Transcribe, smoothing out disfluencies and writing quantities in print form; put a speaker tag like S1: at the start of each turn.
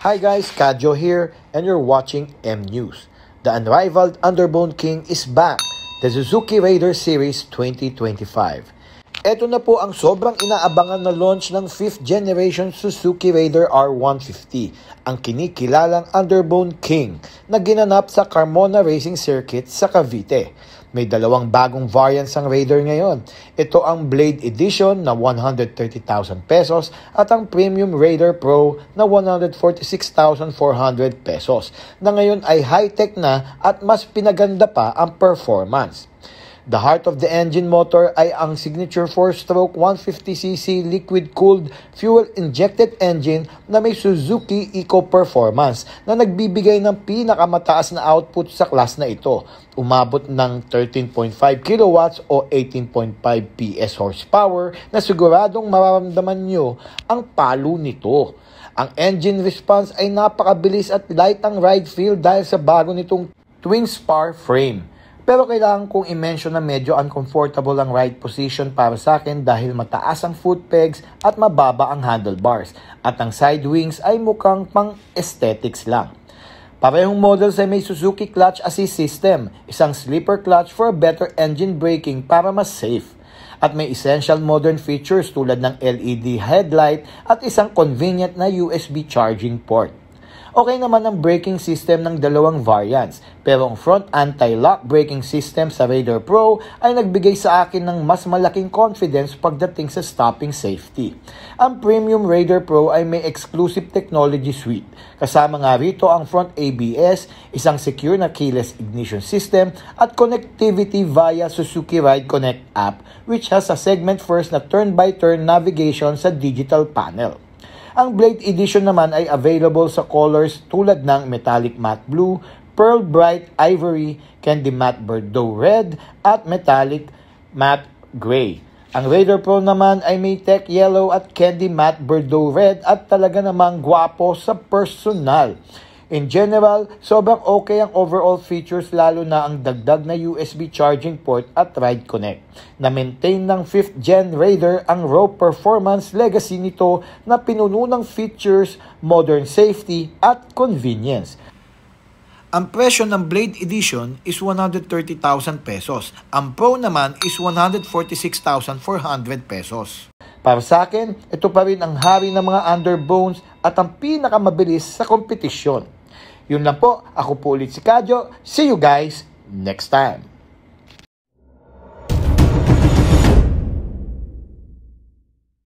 S1: Hi guys, Kadjo here, and you're watching M News. The unrivaled Underbone King is back, the Suzuki Raider Series 2025. Ito na po ang sobrang inaabangan na launch ng 5th generation Suzuki Raider R150, ang kinikilalang Underbone King na ginanap sa Carmona Racing Circuit sa Cavite. May dalawang bagong variants ang Raider ngayon. Ito ang Blade Edition na 130,000 pesos at ang Premium Raider Pro na 146,400 pesos na ngayon ay high-tech na at mas pinaganda pa ang performance. The heart of the engine motor ay ang signature 4-stroke 150cc liquid-cooled fuel-injected engine na may Suzuki Eco Performance na nagbibigay ng pinakamataas na output sa class na ito. Umabot ng 13.5 kilowatts o 18.5 PS horsepower na siguradong mararamdaman nyo ang palo nito. Ang engine response ay napakabilis at light ang ride feel dahil sa bago nitong twin spar frame. Pero kailangan kong i-mention na medyo uncomfortable ang ride position para sa akin dahil mataas ang foot pegs at mababa ang handlebars. At ang side wings ay mukhang pang-aesthetics lang. Parehong models ay may Suzuki Clutch Assist System, isang sleeper clutch for better engine braking para mas safe. At may essential modern features tulad ng LED headlight at isang convenient na USB charging port. Okay naman ang braking system ng dalawang variants, pero ang front anti-lock braking system sa Raider Pro ay nagbigay sa akin ng mas malaking confidence pagdating sa stopping safety. Ang Premium Raider Pro ay may exclusive technology suite. Kasama nga rito ang front ABS, isang secure na keyless ignition system at connectivity via Suzuki Ride Connect app, which has a segment-first na turn-by-turn navigation sa digital panel. Ang Blade Edition naman ay available sa colors tulad ng Metallic Matte Blue, Pearl Bright Ivory, Candy Matte Bordeaux Red, at Metallic Matte Gray. Ang Raider Pro naman ay may Tech Yellow at Candy Matte Bordeaux Red at talaga namang gwapo sa personal. In general, sobrang okay ang overall features lalo na ang dagdag na USB charging port at Ride Connect. Na-maintain ng 5th Gen Raider ang raw performance legacy nito na pinuno ng features, modern safety at convenience. Ang presyo ng Blade Edition is 130,000 pesos. Ang Pro naman is 146,400 pesos. Para sa akin, ito pa rin ang hari ng mga underbones at ang pinakamabilis sa kompetisyon. Yun lang po, ako po ulit si Kadjo. See you guys next time.